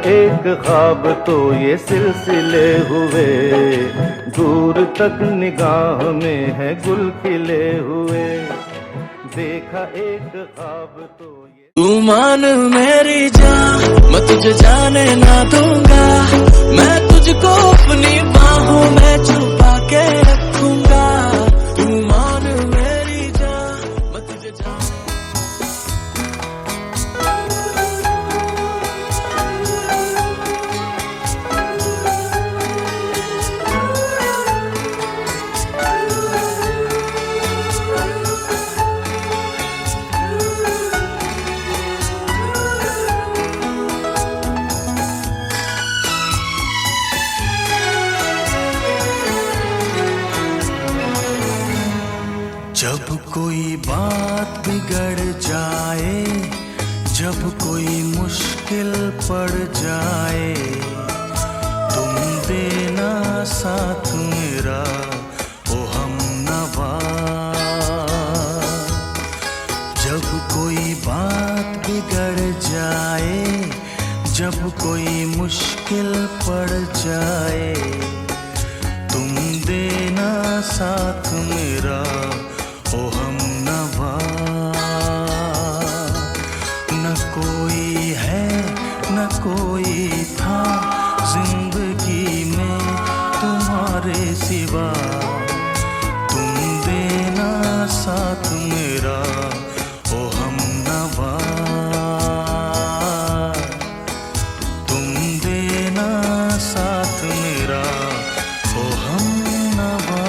एक ख्वाब तो ये सिलसिले हुए, दूर तक निगाह में है गुल खिले हुए। देखा एक ख्वाब तो ये। तू मान मेरी जान, मैं तुझे जाने ना दूंगा, मैं तुझको अपनी बाहों में छुपा के रखूंगा। तू मान मेरी जान, मैं तुझे जाने। जब कोई बात बिगड़ जाए, जब कोई मुश्किल पड़ जाए, तुम देना साथ मेरा ओ हमनवा। जब कोई बात बिगड़ जाए, जब कोई मुश्किल पड़ जाए, तुम देना साथ मेरा ओ हमनवा। न कोई है न कोई था जिंदगी में तुम्हारे सिवा, तुम देना साथ मेरा ओ हमनवा। तुम देना साथ मेरा ओ हमनवा।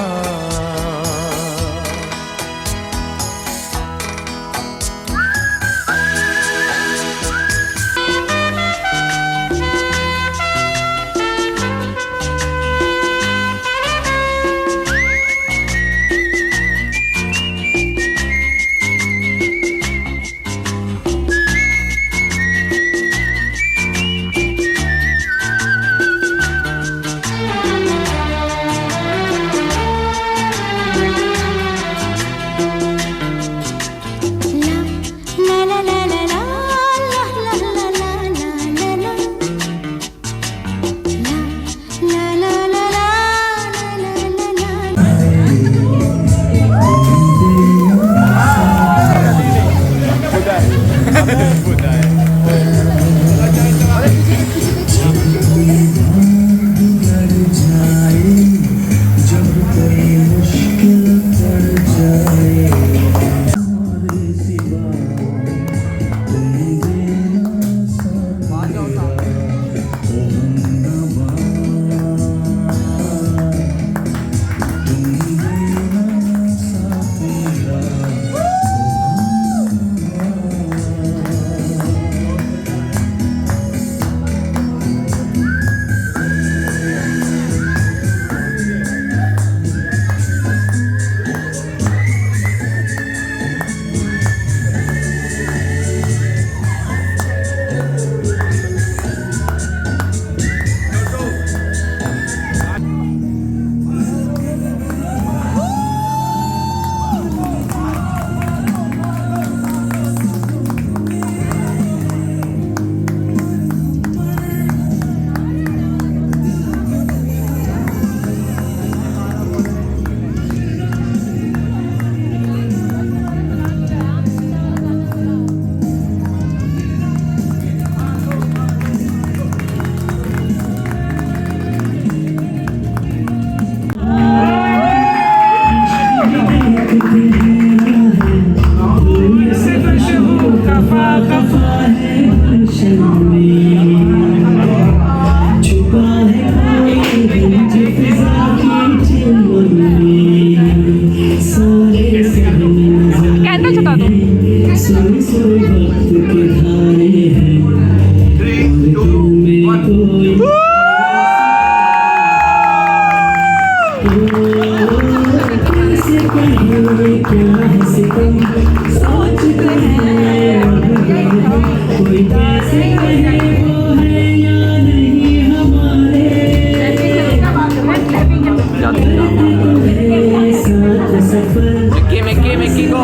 Mickey go.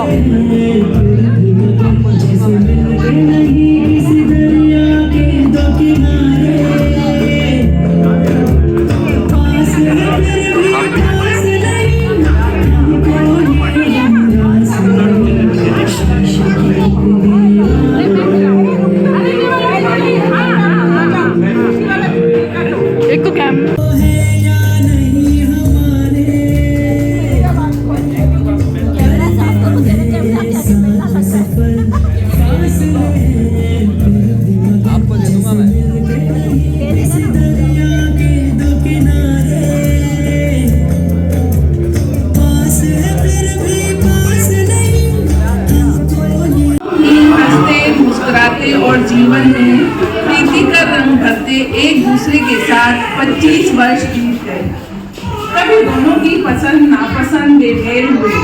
नहीं किसी दरिया के दो किनारे एक तो कैम आपको दे दूंगा मैं। हंसते मुस्कुराते और जीवन में प्रीति का रंग भरते एक दूसरे के साथ 25 वर्ष बीत गए। कभी दोनों की पसंद नापसंद बेमेल हुई,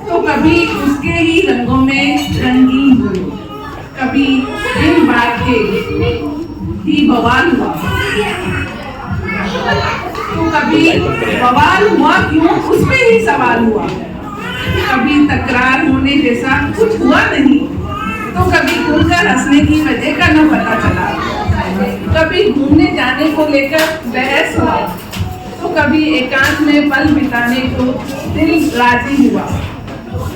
तो कभी उसके ही रंगों में रंगीन हुई, कभी दिन बात के ही बवाल हुआ, तो कभी बवाल हुआ क्यों उस पे ही सवाल हुआ, कभी तकरार होने जैसा कुछ हुआ नहीं, तो कभी खुलकर हंसने की वजह का न पता चला, कभी घूमने जाने को लेकर बहस हुआ, तो कभी एकांत में पल बिताने को दिल राजी हुआ,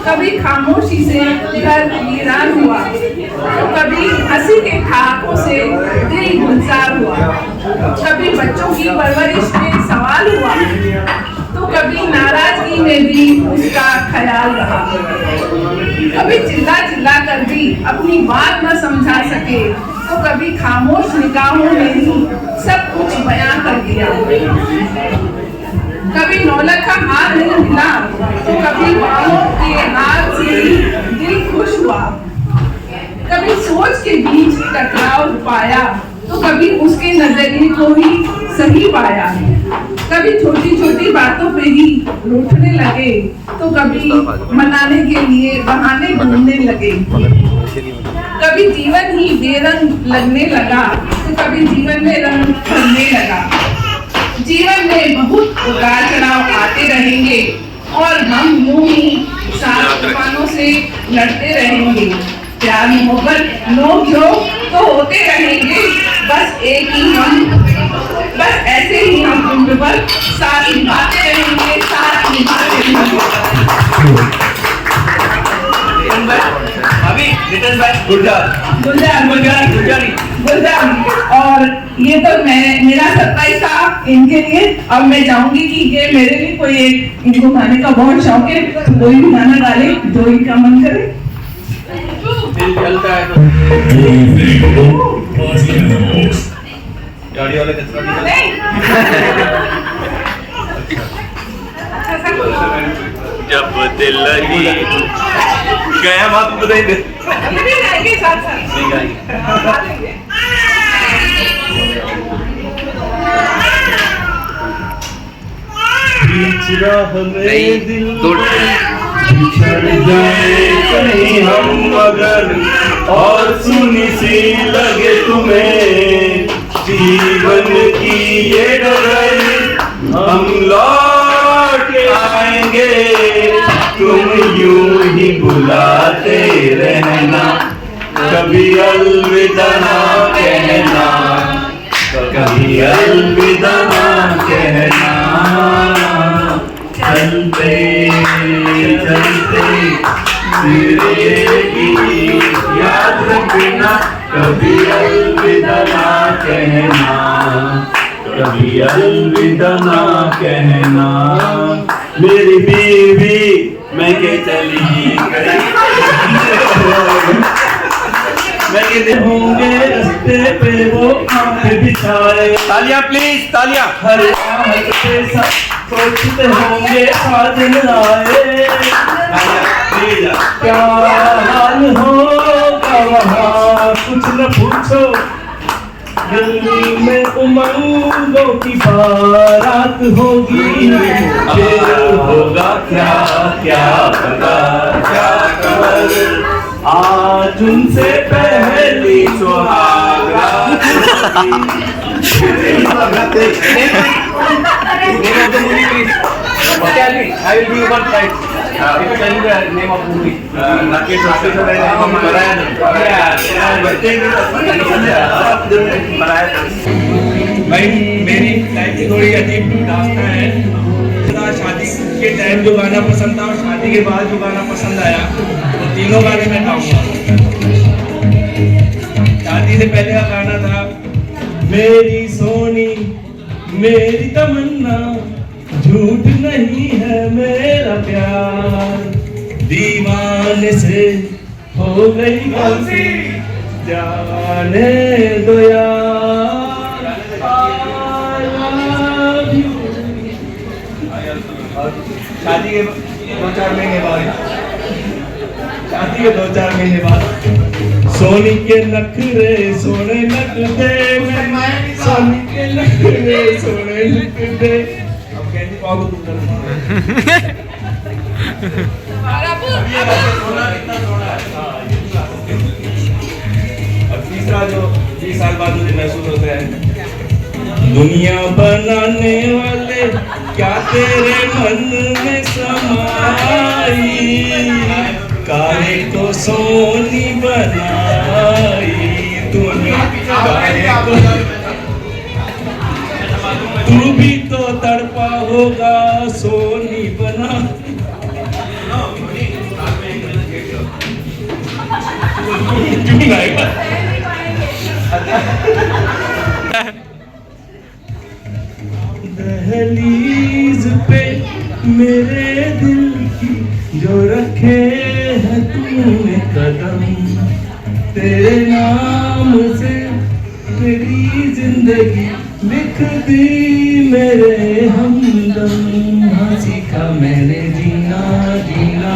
कभी खामोशी से घर वीरान हुआ, तो कभी हंसी के ठहाकों से दिल गुलजार हुआ, कभी बच्चों की परवरिश में सवाल हुआ, तो कभी नाराजगी में भी उसका ख्याल रहा, कभी चिल्ला चिल्ला कर भी अपनी बात न समझा सके, तो कभी खामोश निगाहों में ही सब कुछ बयां कर दिया, कभी नौलख का हार नहीं मिला, तो कभी बाहों के हाथ से ही दिल खुश हुआ, कभी सोच के बीच टकराव पाया, तो कभी उसके नजरिए को ही सही पाया, कभी छोटी छोटी बातों पे ही रूठने लगे, तो कभी मनाने के लिए बहाने ढूंढने लगे, कभी जीवन ही बेरंग लगने लगा, तो कभी जीवन में रंग भरने लगा। जीवन में बहुत उतार चढ़ाव आते रहेंगे और हम यूं ही साथ तूफानों से लड़ते रहेंगे। प्यार मोहब्बत नोक झोंक तो होते रहेंगे, बस ऐसे ही हम उम्र भर साथ निभाते रहेंगे, साथ निभाते रहेंगे। अभी रिटर्न बैक गुलजार गुलजार। और ये तो मेरा सरप्राइज था इनके लिए। अब मैं चाहूंगी कि ये मेरे लिए कोई एक, इनको गाने का बहुत शौक है, तो कोई भी गाना डाले जो इनका मन करे। दिल जलता है गाड़ी वाले कचरा नहीं। जब दिल लगी गया बात बताइए अभी गाएंगे साथ साथ। नहीं गाएंगे हमें दिल बिछड़ जाए कहीं हम अगर और सुनी सी लगे तुम्हें जीवन की ये डगर, हम लौट के आएंगे, तुम यूं ही बुलाते रहना, कभी अलविदा ना कहना, कभी अलविदा ना कहना, चलते चलते की याद रखना, कभी अलविदा ना कहना, कभी अलविदा ना कहना। मेरी बीवी मैं के चली गई, मैं के होंगे रास्ते पे वो आंखें बिछाए। तालियां प्लीज तालियां। हर रात पे सब सोचते होंगे साजन आए, क्या हाल होगा वहाँ कुछ न पूछो, दिल में उमंगों की बारात होगी, फिर होगा क्या क्या पता क्या खबर, आज उनसे पहली सुहाग रात I will be one right. If you tell me the name of movie, Rakesh भाई मेरी लाइफ की थोड़ी अजीब दास्तां है। टाइम जो गाना पसंद था और शादी के बाद जो गाना पसंद आया, वो तीनों गाने मैं गाऊंगा। शादी से पहले का गाना था, मेरी सोनी मेरी तमन्ना, झूठ नहीं है मेरा प्यार, दीवाने से हो गई गलती, जाने दो यार, I love you। शादी के 2-4 महीने बाद, शादी के 2-4 महीने बाद, सोनी के नखरे सोने लगते, सोनी के नखरे सोने लगते। अब कैंडी पाओ तुम कर। अब तीसरा जो 20 साल बाद मुझे महसूस होता है, दुनिया बनाने वाले क्या तेरे मन में समाई, काहे को सोनी बनाई तूने, काहे को, तू भी तो तड़पा होगा सोनी बना। दहलीज पे मेरे दिल की जो रखे है तूने कदम, तेरे नाम से मेरी जिंदगी लिख दी मेरे हमदम, हाँ सीखा मैंने जीना जीना।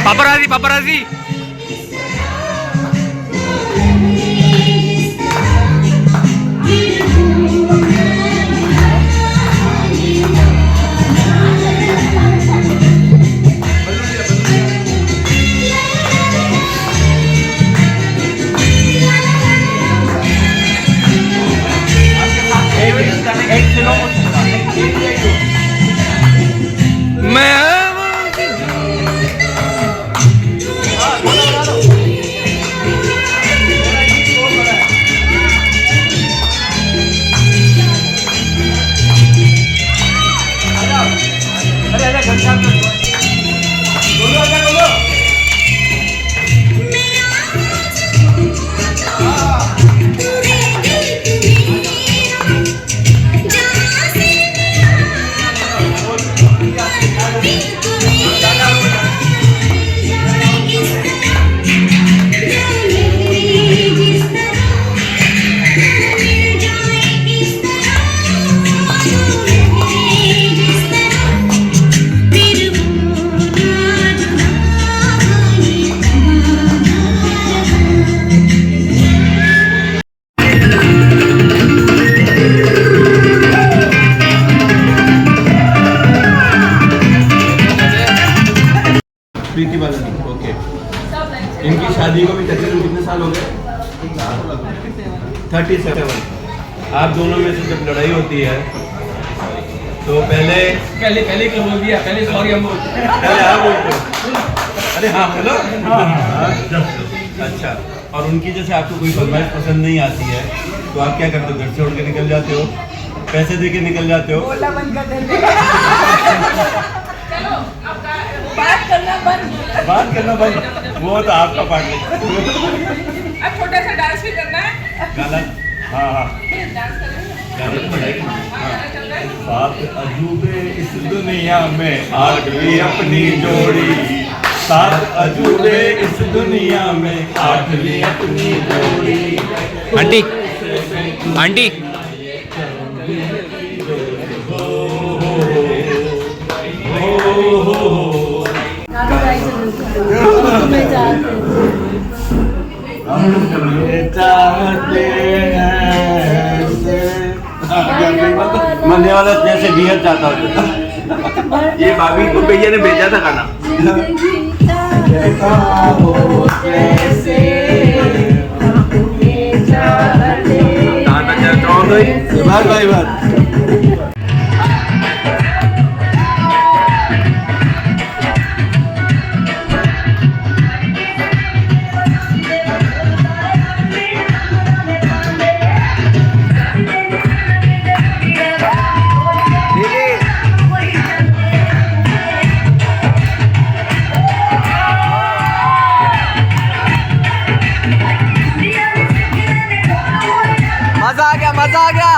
पापराजी पापराजी प्रीति बालन, ओके। इनकी शादी को भी तकरीबन कितने साल हो गए? 37। आप दोनों में से जब लड़ाई होती है तो पहले क्यों बोल दिया? पहले सॉरी हम बोलते, पहले आप बोलते हो। अरे हाँ बोलो। अच्छा, और उनकी जैसे आपको कोई फरमाइश पसंद नहीं आती है तो आप क्या करते हो? घर छोड़ के निकल जाते हो, पैसे दे के निकल जाते हो? बोला बंद कर देते। चलो बात करना बंद, वो तो आपका पार्ट है। अब छोटा सा डांस भी करना है। गाना, हाँ हाँ, डांस करेंगे। गाना तो बताइए। चल रहा है। 7 अजूबे इस दुनिया में, 8वीं अपनी जोड़ी। 7 अजूबे इस दुनिया में, 8वीं अपनी जोड़ी। आंटी आंटी मरने वाला जैसे बियर चाहता हूँ। ये भाभी को भैया ने भेजा था खाना। हो जैसे अपने चाहते बार भाई बार मजा आ गया, मजा आ गया।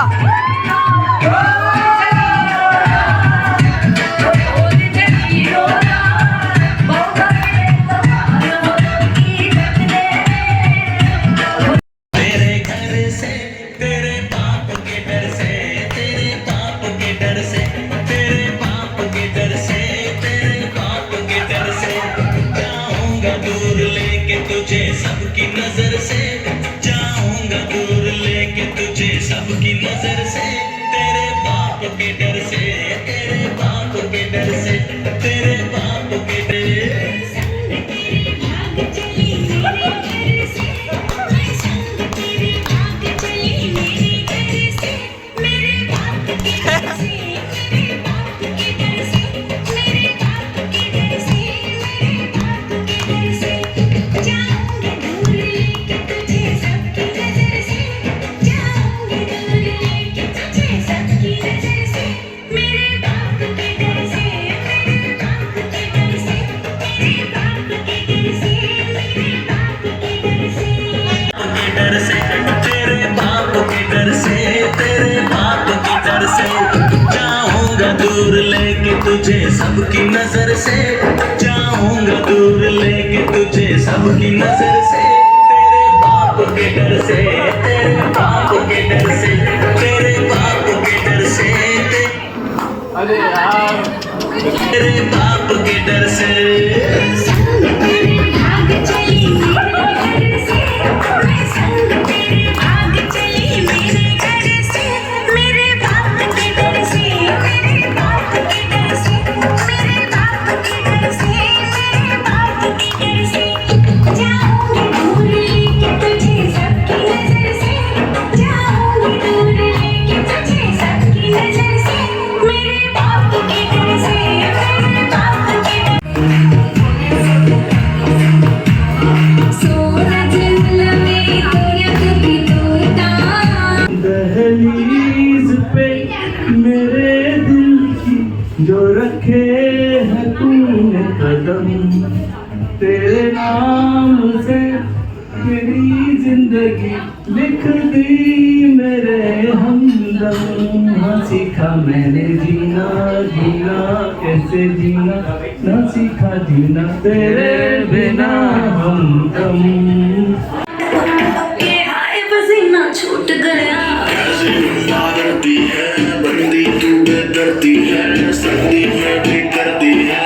तेरे घर से, तेरे बाप के डर से, तेरे बाप के डर से, तेरे बाप के डर से, तेरे बाप के डर से जाऊंगा दूर लेके तुझे सबकी नजर से, जाऊंगा दूर लेके तुझे सबकी नजर से, तेरे बाप के डर से, तेरे बाप के डर से, तेरे बाप के डर डर से, तेरे बाप के डर से, तेरे बाप के डर से जाऊंगा दूर लेके तुझे सबकी नजर से, जाऊंगा दूर लेके तुझे सबकी नजर से, तेरे बाप के डर से, तेरे बाप के डर से, तेरे बाप के डर से, अरे यार तेरे बाप के डर से दहलीज पे मेरे दिल की जो रखे है तूने कदम, तेरे नाम से मेरी जिंदगी लिख दी मेरे हमदम। हाँ सीखा मैंने जीना, जीना कैसे जीना, ना सीखा जीना तेरे बिना हमदम। छूट गया डरती है बंदी तू डरती है, सर्दी में भी करती है,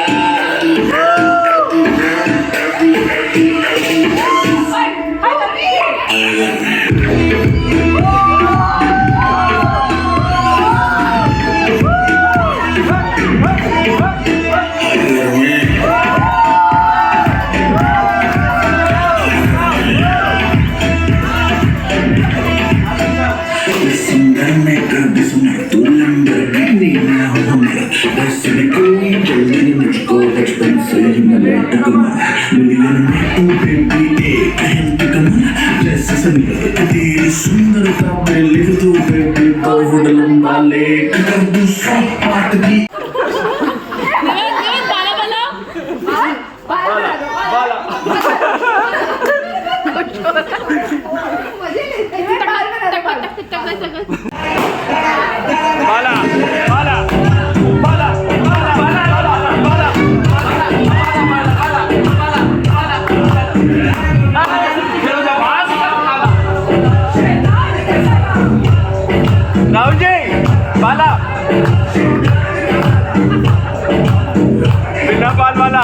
मुझको बचपन से ही मिले मिलियन में तू बेबी एक घंटे कमा जैसे संगत तेरी सुंदरता पे लिख दो बेबी बहुत लंबा लेख कर दूं सब बात की राहुल जी बाला बिना बाल वाला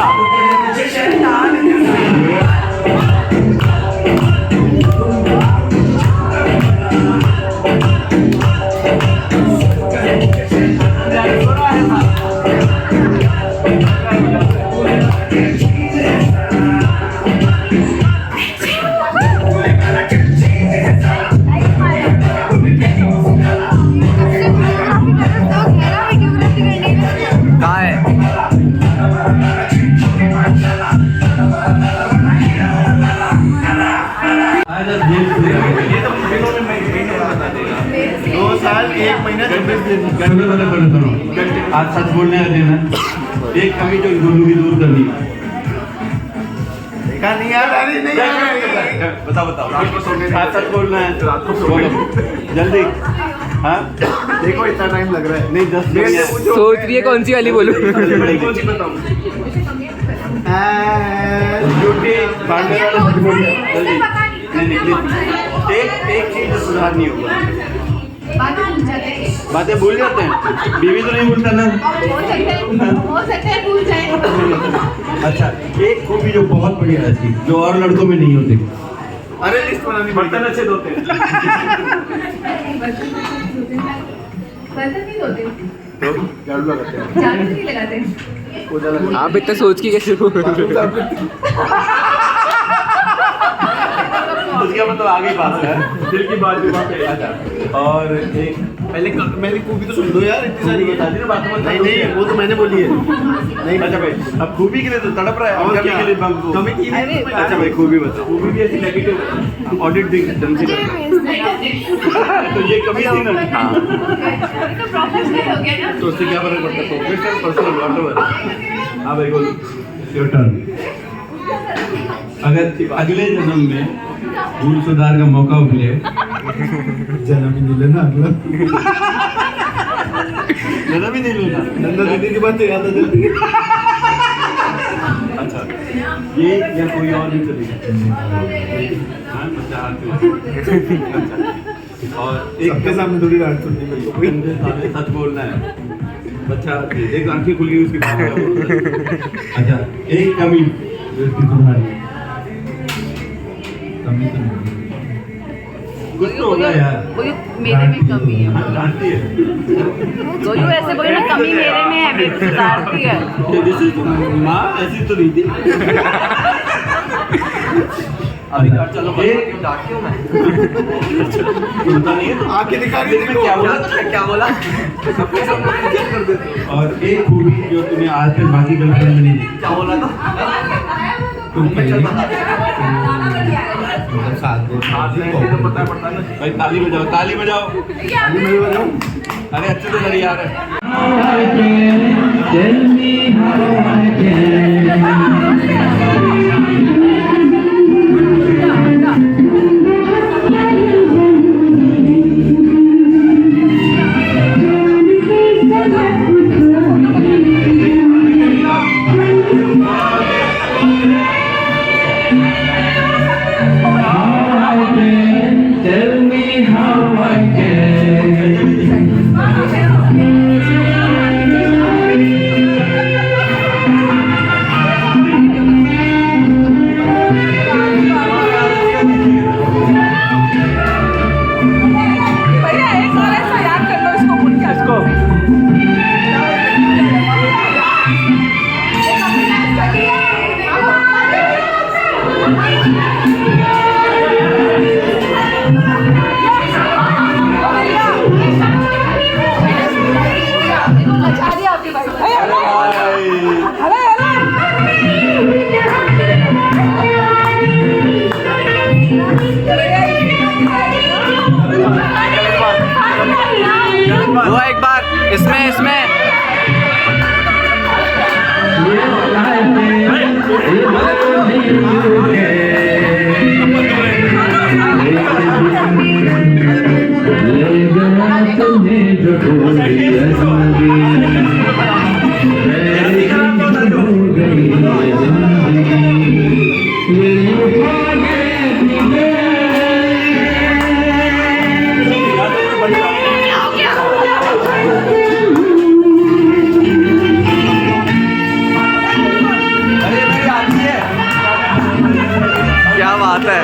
एक महीना 26 दिन सुनो आज सच बोलने का दिन है। एक कमी जो दोनों की दूर करनी है। देखा नहीं यार, अरे नहीं बताओ आज सच बोलना है। रात को सोने जल्दी। हाँ देखो इतना टाइम लग रहा है। नहीं 10 मिनट सोच रही है कौन सी वाली बोलूं। कौन सी बताऊं? ड्यूटी बांधने वाला सच बोलिए जल्दी। नहीं एक चीज तो सुधारनी होगा। बातें भूल जाते हैं। बीवी तो नहीं भूलता ना। हो सकता है भूल जाए। अच्छा एक खूबी जो बहुत बढ़िया है इसकी, जो और लड़कों में नहीं होती। अरे लिस्ट बनानी, बर्तन अच्छे धोते हैं। बर्तन नहीं धोते, तो झाड़ू लगाते हैं। झाड़ू नहीं लगाते। पोछा लगाते हैं। आप इतना सोच के कैसे हो? उसका मतलब आगे बात है। दिल की बात भी बात है। अच्छा और एक पहले मेरी खूबी तो सुन दो यार, इतनी सारी है। बता दी ना बात मत नहीं नहीं, वो तो मैंने बोली है। नहीं अच्छा भाई अब खूबी के लिए तो तड़प रहा है और कमी क्या? के लिए बंक कमी की नहीं। अच्छा भाई खूबी बताओ। खूबी भी ऐसी नेगेटिव ऑडिट दी ढंग से करता। तो ये कमी थी ना। हाँ तो प्रोफेशनल हो गया ना। तो उससे क्या फर्क पड़ता है? Professional personal whatever. हाँ भाई बोलो योर टर्न। अगर अगले जन्म में भूल सुधार का मौका मिले, जन्म ही नहीं लेना अगला। जन्म ही नहीं लेना। नंदा दीदी की बात तो याद आ जाती है। अच्छा ये या कोई और भी चलेगा। हाँ बच्चा हाथ में। अच्छा और एक सबके सामने थोड़ी डांट सुननी मेरे को। गंदे सामने सच बोलना है। बच्चा हाथ में एक आंखें खुल गई उसकी। अच्छा एक कमी जो इसकी सुधारनी है। कमी तो नहीं कुछ तो होगा यार। वो मेरे में कमी है। जानती है बोलो ऐसे बोलो ना, कमी मेरे में है, मेरे सुधारती है। जैसे माँ ऐसी तो नहीं थी। अभी घर चलो एक डांटियो मैं। सुनता नहीं है तो आंखें दिखा रही इसमें क्या बोला? क्या बोला? सबके सामने रिजेक्ट कर देते हो। और एक खूबी जो तुम्हें आज तक बाकी गर्लफ्रेंड में नहीं दिखी। क्या बोला था? तुम कहिए। हाथ नहीं तो पता पड़ता ना। भाई ताली बजाओ ताली बजाओ। अभी मैं भी बताऊं। अरे अच्छे तो नहीं यार। वो एक बार इसमें क्या बात है।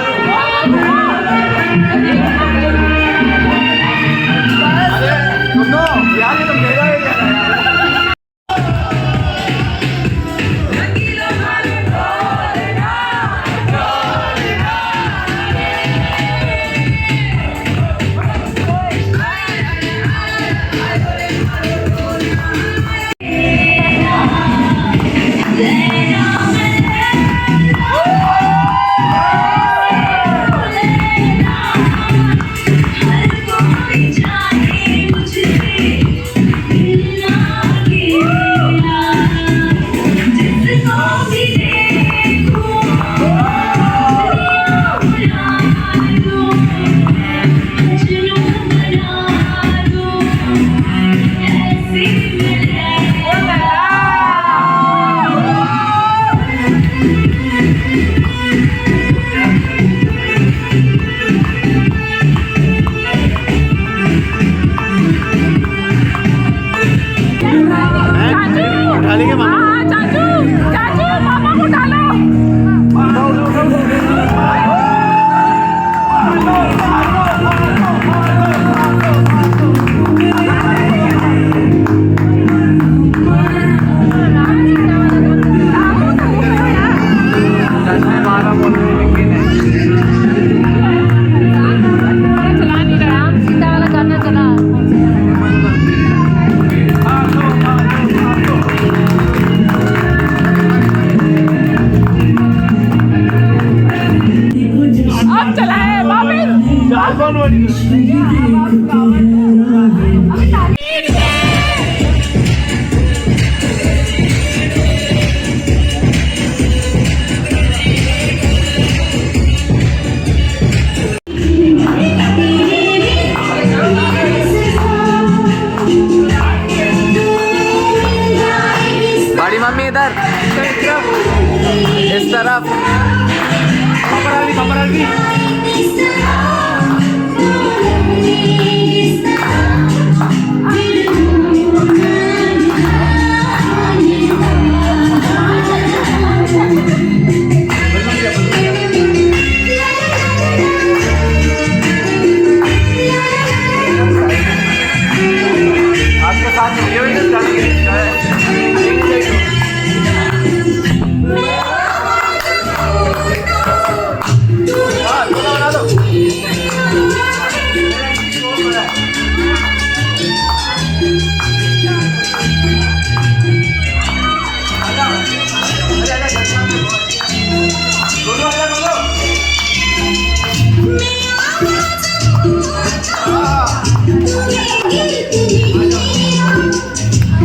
कौन वाली बड़ी मम्मी इधर इस तरफ पापा डाल आपके साथ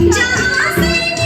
जहाँ से